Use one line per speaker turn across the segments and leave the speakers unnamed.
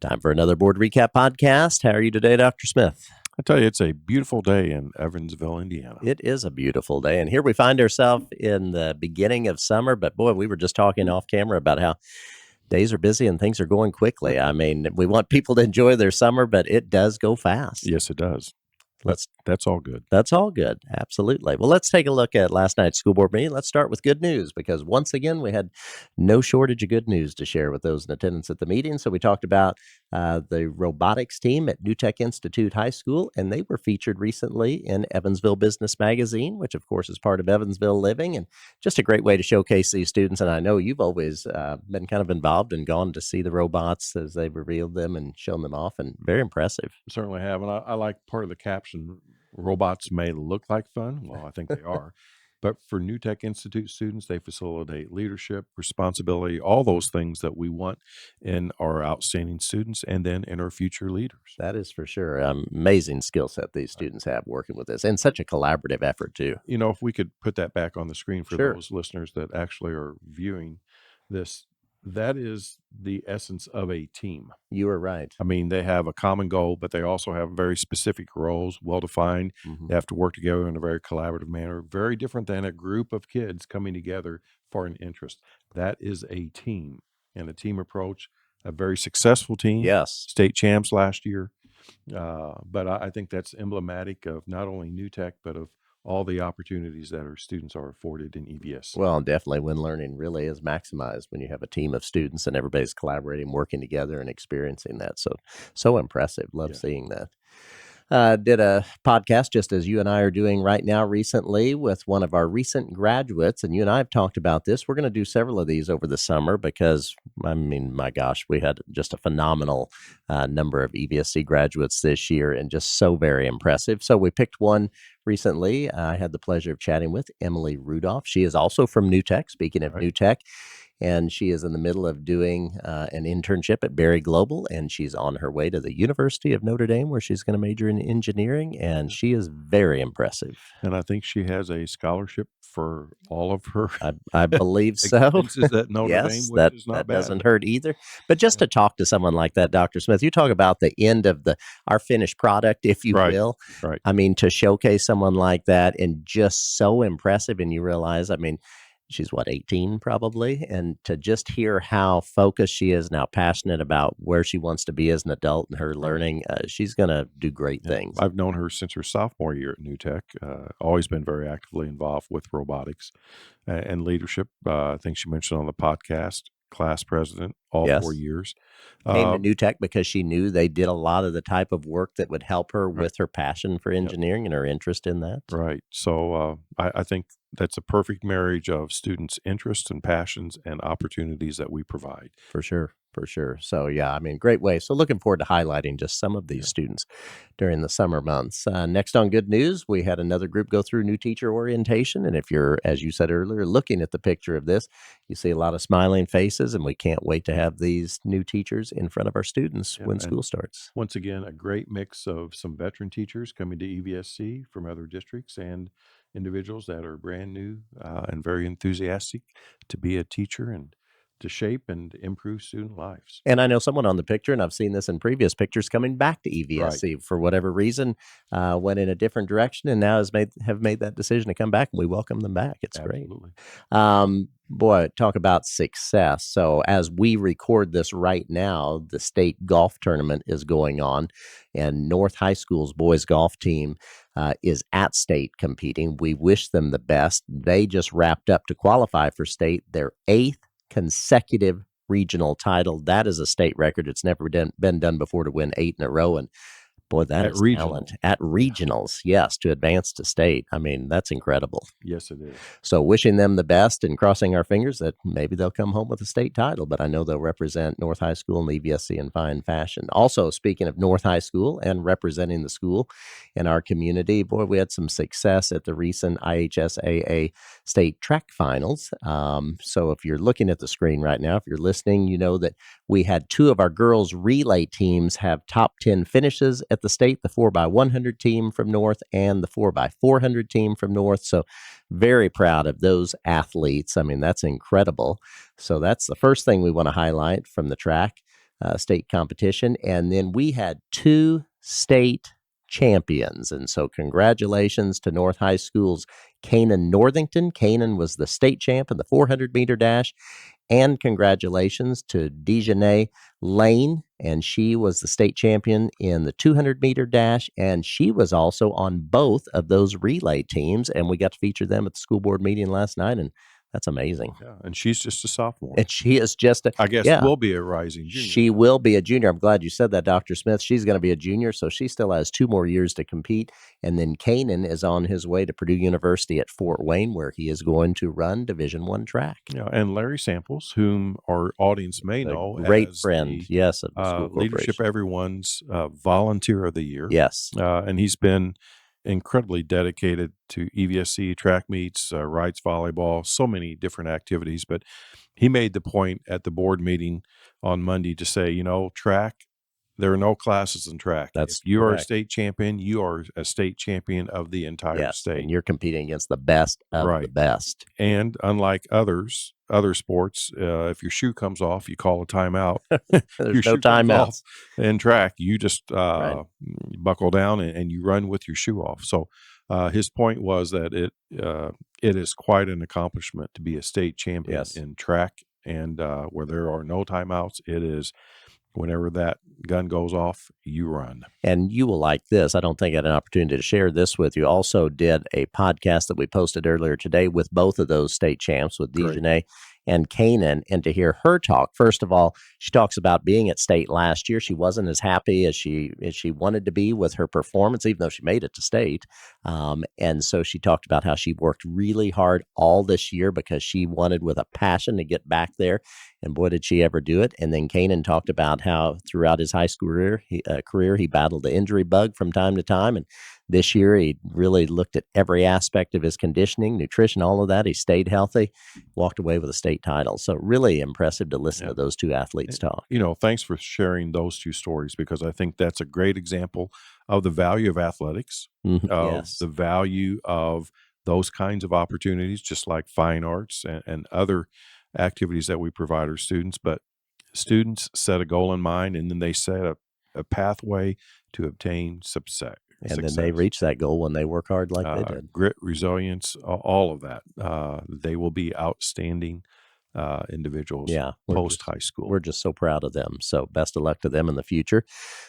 Time for another board recap podcast. How are you today, Dr. Smith?
I tell you, it's a beautiful day in Evansville, Indiana.
It is a beautiful day. And here we find ourselves in the beginning of summer. But boy, we were just talking off camera about how days are busy and things are going quickly. I mean, we want people to enjoy their summer, but it does go fast.
Yes, it does. That's all good.
That's all good. Absolutely. Well, let's take a look at last night's school board meeting. Let's start with good news because once again, we had no shortage of good news to share with those in attendance at the meeting. So we talked about the robotics team at New Tech Institute High School, and they were featured recently in Evansville Business Magazine, which of course is part of Evansville Living, and just a great way to showcase these students. And I know you've always been kind of involved and gone to see the robots as they've revealed them and shown them off, and very impressive.
Certainly have. And I like part of the caption, robots may look like fun. Well, I think they are. But for New Tech Institute students, they facilitate leadership, responsibility, all those things that we want in our outstanding students and then in our future leaders.
That is for sure. Amazing skill set these students have working with this, and such a collaborative effort too.
You know, if we could put that back on the screen for
Sure.
those listeners that actually are viewing this, that is the essence of a team.
You are right.
I mean, they have a common goal, but they also have very specific roles, well-defined. They have to work together in a very collaborative manner, very different than a group of kids coming together for an interest. That is a team and a team approach, a very successful team.
Yes.
State champs last year. But I think that's emblematic of not only New Tech, but of all the opportunities that our students are afforded in EVSC.
Well, definitely when learning really is maximized when you have a team of students and everybody's collaborating, working together and experiencing that. So impressive. Love seeing that. Did a podcast just as you and I are doing right now recently with one of our recent graduates. And you and I have talked about this. We're going to do several of these over the summer because, I mean, my gosh, we had just a phenomenal number of EVSC graduates this year and just so very impressive. So we picked one recently. I had the pleasure of chatting with Emily Rudolph. She is also from New Tech, speaking of New Tech. And she is in the middle of doing an internship at Berry Global, and she's on her way to the University of Notre Dame, where she's going to major in engineering, and she is very impressive.
And I think she has a scholarship for all of her.
I believe so.
At Notre Dame, which is not
that
bad.
doesn't hurt either. But just to talk to someone like that, Dr. Smith, you talk about the end of our finished product, if you will.
Right.
I mean, to showcase someone like that and just so impressive, and you realize, I mean, she's 18 probably, and to just hear how focused she is now, passionate about where she wants to be as an adult and her learning, she's going to do great things.
I've known her since her sophomore year at New Tech, always been very actively involved with robotics and leadership. I think she mentioned on the podcast, class president all 4 years.
Came to New Tech because she knew they did a lot of the type of work that would help her with her passion for engineering and her interest in that.
Right. So I think that's a perfect marriage of students' interests and passions and opportunities that we provide.
For sure. For sure. So, yeah, I mean, great way. So looking forward to highlighting just some of these students during the summer months. Next on good news, we had another group go through new teacher orientation. And if you're, as you said earlier, looking at the picture of this, you see a lot of smiling faces, and we can't wait to have these new teachers in front of our students when school starts.
Once again, a great mix of some veteran teachers coming to EVSC from other districts and individuals that are brand new and very enthusiastic to be a teacher and to shape and improve student lives.
And I know someone on the picture, and I've seen this in previous pictures, coming back to EVSC for whatever reason, went in a different direction, and now have made that decision to come back, and we welcome them back. It's
Absolutely.
great. Boy, talk about success. So as we record this right now, the state golf tournament is going on, and North High School's boys golf team is at state competing. We wish them the best. They just wrapped up to qualify for state, their 8th consecutive regional title. That is a state record. It's never been done before to win 8 in a row. And boy, that is talent. At regionals, yes, to advance to state. I mean, that's incredible.
Yes, it is.
So wishing them the best and crossing our fingers that maybe they'll come home with a state title, but I know they'll represent North High School and EVSC in fine fashion. Also, speaking of North High School and representing the school in our community, boy, we had some success at the recent IHSAA state track finals. So if you're looking at the screen right now, if you're listening, you know that we had 2 of our girls' relay teams have top 10 finishes at the state, the 4x100 team from North and the 4x400 team from North. So very proud of those athletes. I mean, that's incredible. So that's the first thing we want to highlight from the track. state competition. And then we had 2 state champions. And so, congratulations to North High School's Canaan Northington. Canaan was the state champ in the 400-meter dash. And congratulations to Dejanay Lane, and she was the state champion in the 200-meter dash, and she was also on both of those relay teams, and we got to feature them at the school board meeting last night, and that's amazing.
Yeah, and she's just a sophomore.
And she is just
I guess will be a rising junior.
She will be a junior. I'm glad you said that, Dr. Smith. She's going to be a junior, so she still has 2 more years to compete. And then Canaan is on his way to Purdue University at Fort Wayne, where he is going to run Division I track.
Yeah, and Larry Samples, whom our audience may know,
great
as
friend,
the,
yes, of the school
Leadership Everyone's Volunteer of the Year.
Yes,
and he's been incredibly dedicated to EVSC track meets, rides volleyball, so many different activities. But he made the point at the board meeting on Monday to say, track, there are no classes in track.
That's
if you
correct.
are a state champion, you are a state champion of the entire state.
And you're competing against the best of the best.
And unlike other sports, if your shoe comes off, you call a timeout.
There's no timeouts.
In track, you just buckle down and you run with your shoe off. So his point was that it is quite an accomplishment to be a state champion in track, and where there are no timeouts, it is whenever that gun goes off, you run.
And you will like this. I don't think I had an opportunity to share this with you. Also did a podcast that we posted earlier today with both of those state champs, with Dejanay and Canaan, and to hear her talk. First of all, she talks about being at state last year. She wasn't as happy as she wanted to be with her performance, even though she made it to state. And so she talked about how she worked really hard all this year because she wanted with a passion to get back there. And boy, did she ever do it. And then Canaan talked about how throughout his high school career, he battled the injury bug from time to time. And this year, he really looked at every aspect of his conditioning, nutrition, all of that. He stayed healthy, walked away with a state title. So really impressive to listen to those 2 athletes talk.
Thanks for sharing those 2 stories, because I think that's a great example of the value of athletics, of the value of those kinds of opportunities, just like fine arts and other activities that we provide our students. But students set a goal in mind, and then they set a pathway to obtain success.
And then they reach that goal when they work hard like they did.
Grit, resilience, all of that. They will be outstanding individuals post-high school.
We're just so proud of them. So best of luck to them in the future.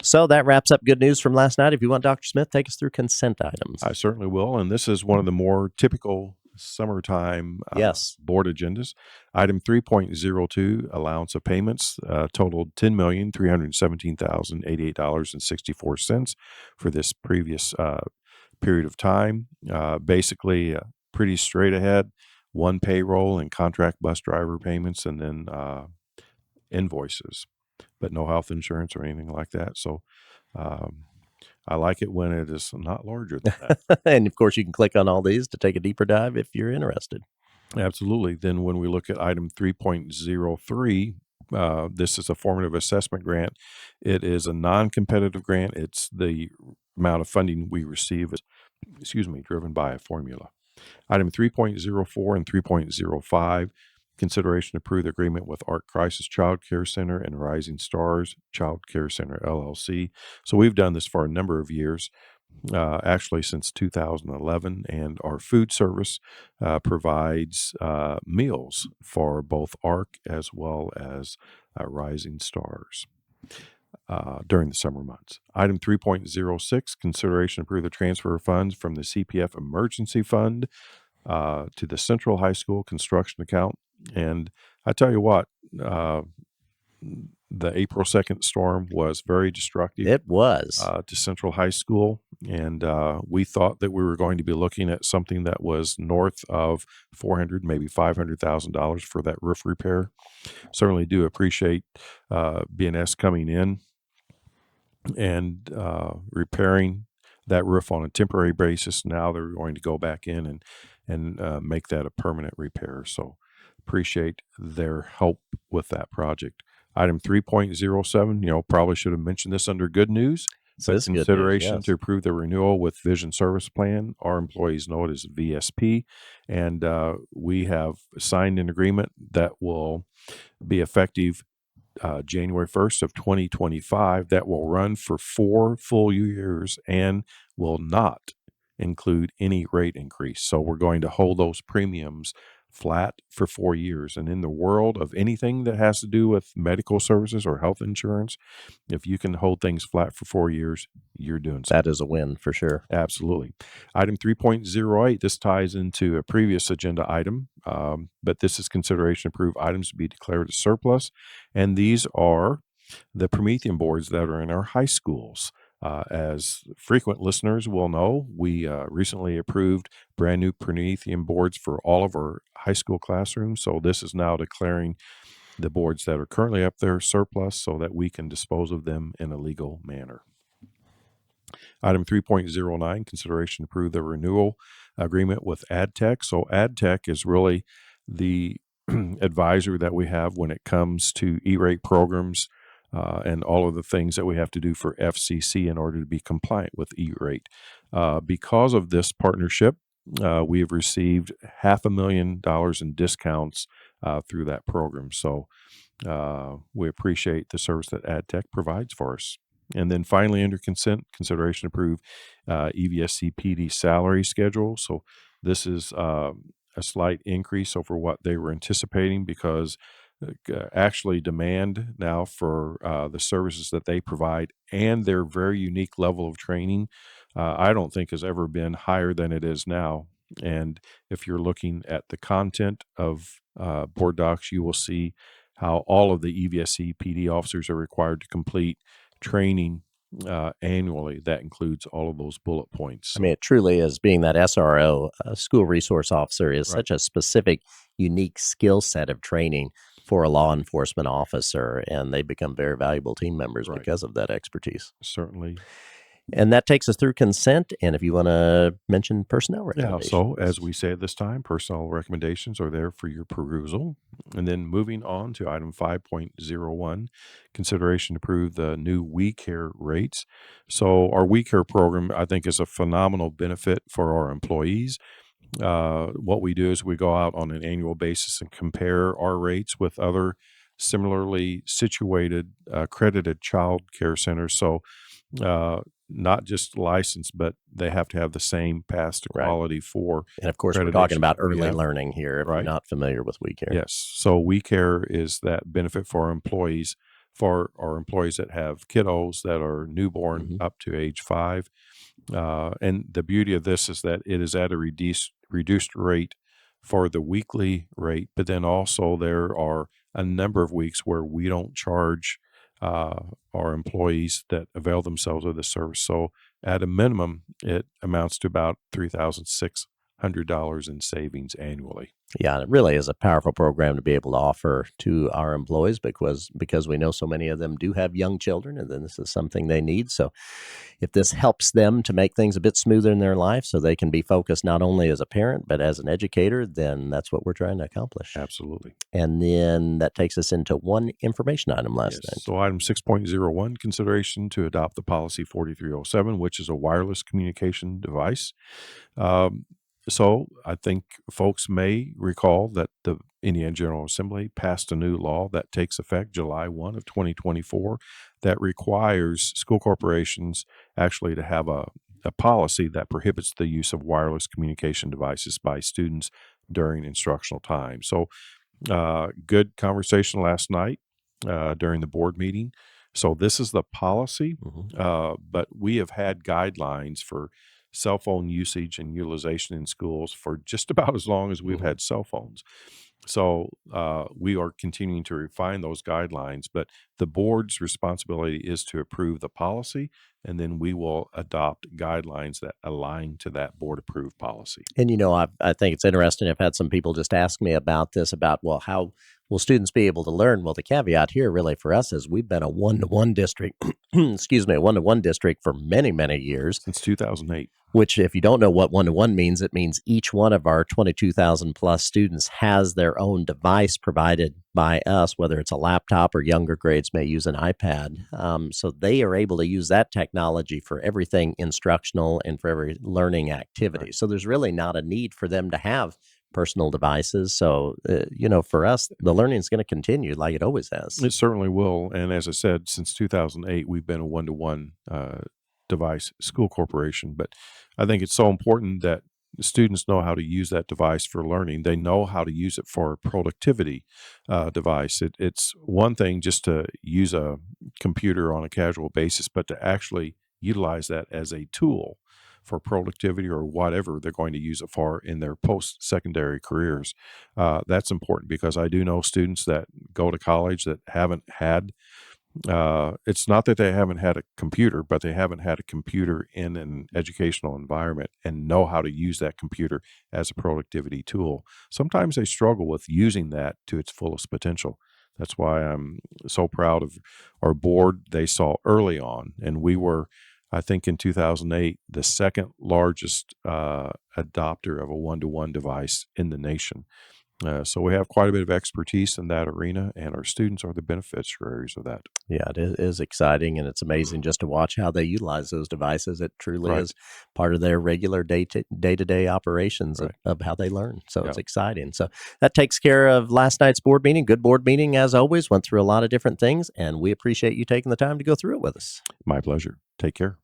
So that wraps up good news from last night. If you want, Dr. Smith, take us through consent items.
I certainly will. And this is one of the more typical summertime board agendas. Item 3.02, allowance of payments, totaled $10,317,088.64 for this previous period of time. Basically, pretty straight ahead, one payroll and contract bus driver payments, and then invoices, but no health insurance or anything like that. So I like it when it is not larger than that.
And of course, you can click on all these to take a deeper dive if you're interested.
Absolutely. Then when we look at item 3.03, this is a formative assessment grant. It is a non-competitive grant. It's the amount of funding we receive is, driven by a formula. Item 3.04 and 3.05, consideration to approve the agreement with Arc Crisis Child Care Center and Rising Stars Child Care Center, LLC. So we've done this for a number of years, actually since 2011, and our food service provides meals for both Arc as well as Rising Stars during the summer months. Item 3.06, consideration to approve the transfer of funds from the CPF Emergency Fund to the Central High School construction account. And I tell you what, the April 2nd storm was very destructive.
It was.
To Central High School. And we thought that we were going to be looking at something that was north of $400,000, maybe $500,000 for that roof repair. Certainly do appreciate BNS coming in and repairing that roof on a temporary basis. Now they're going to go back in and make that a permanent repair. So appreciate their help with that project. Item 3.07, probably should have mentioned this under good news.
So this
consideration
news,
to approve the renewal with Vision Service Plan. Our employees know it as VSP, and we have signed an agreement that will be effective January 1st of 2025 that will run for 4 full years and will not include any rate increase. So we're going to hold those premiums flat for 4 years. And in the world of anything that has to do with medical services or health insurance, if you can hold things flat for 4 years, you're doing something.
That is a win for sure.
Absolutely. Item 3.08, this ties into a previous agenda item, but this is consideration to approve items to be declared as surplus. And these are the Promethean boards that are in our high schools. As frequent listeners will know, we recently approved brand new Promethean boards for all of our high school classrooms. So this is now declaring the boards that are currently up there surplus so that we can dispose of them in a legal manner. Item 3.09, consideration to approve the renewal agreement with AdTech. So AdTech is really the advisor that we have when it comes to E-rate programs and all of the things that we have to do for FCC in order to be compliant with E-rate. Because of this partnership, we have received $500,000 in discounts through that program. So we appreciate the service that AdTech provides for us. And then finally, under consent, consideration to approve EVSC PD salary schedule. So this is a slight increase over what they were anticipating because actually demand now for the services that they provide and their very unique level of training, I don't think has ever been higher than it is now. And if you're looking at the content of board docs, you will see how all of the EVSC PD officers are required to complete training annually. That includes all of those bullet points.
I mean, it truly is, being that SRO, school resource officer, is
Right.
such a specific, unique skill set of training for a law enforcement officer, and they become very valuable team members
Right.
because of that expertise.
Certainly.
And that takes us through consent. And if you want to mention personnel
Yeah,
recommendations.
so as we say at this time, personnel recommendations are there for your perusal. And then moving on to item 5.01, consideration to approve the new We Care rates. So our We Care program, I think, is a phenomenal benefit for our employees. What we do is we go out on an annual basis and compare our rates with other similarly situated accredited child care centers. So not just licensed, but they have to have the same pass to
Right.
quality for.
And of course, we're talking
accreditation
about
that we
early
have.
learning here, if you're
Right.
not familiar with We Care.
Yes. So We Care is that benefit for our employees that have kiddos that are newborn up to age 5. And the beauty of this is that it is at a reduced rate for the weekly rate, but then also there are a number of weeks where we don't charge our employees that avail themselves of the service. So at a minimum, it amounts to about $3,600 in savings annually.
Yeah, and it really is a powerful program to be able to offer to our employees because we know so many of them do have young children, and then this is something they need. So if this helps them to make things a bit smoother in their life so they can be focused not only as a parent but as an educator, then that's what we're trying to accomplish.
Absolutely.
And then that takes us into one information item last night.
So item 6.01, consideration to adopt the policy 4307, which is a wireless communication device. So I think folks may recall that the Indiana General Assembly passed a new law that takes effect July 1 of 2024 that requires school corporations actually to have a policy that prohibits the use of wireless communication devices by students during instructional time. So good conversation last night during the board meeting. So this is the policy, but we have had guidelines for cell phone usage and utilization in schools for just about as long as we've had cell phones. So we are continuing to refine those guidelines, but the board's responsibility is to approve the policy, and then we will adopt guidelines that align to that board-approved policy.
And, I think it's interesting. I've had some people just ask me about this, well, how will students be able to learn? Well, the caveat here really for us is we've been a one-to-one district, a one-to-one district for many, many years.
Since 2008.
Which, if you don't know what one-to-one means, it means each one of our 22,000 plus students has their own device provided by us, whether it's a laptop or younger grades may use an iPad. So they are able to use that technology for everything instructional and for every learning activity.
Right.
So there's really not a need for them to have personal devices. So, for us, the learning is going to continue like it always has.
It certainly will. And as I said, since 2008, we've been a one-to-one device school corporation. But I think it's so important that students know how to use that device for learning. They know how to use it for a productivity device. It's one thing just to use a computer on a casual basis, but to actually utilize that as a tool for productivity or whatever they're going to use it for in their post-secondary careers. That's important because I do know students that go to college that haven't had it's not that they haven't had a computer, but they haven't had a computer in an educational environment and know how to use that computer as a productivity tool. Sometimes they struggle with using that to its fullest potential. That's why I'm so proud of our board. They saw early on, and we were, I think, in 2008, the second largest adopter of a one-to-one device in the nation. So we have quite a bit of expertise in that arena, and our students are the beneficiaries of that.
Yeah, it is exciting, and it's amazing just to watch how they utilize those devices. It truly
Right,
is part of their regular day-to-day operations of,
right.
of how they learn. So
Yeah,
it's exciting. So that takes care of last night's board meeting. Good board meeting, as always. Went through a lot of different things, and we appreciate you taking the time to go through it with us.
my pleasure. Take care.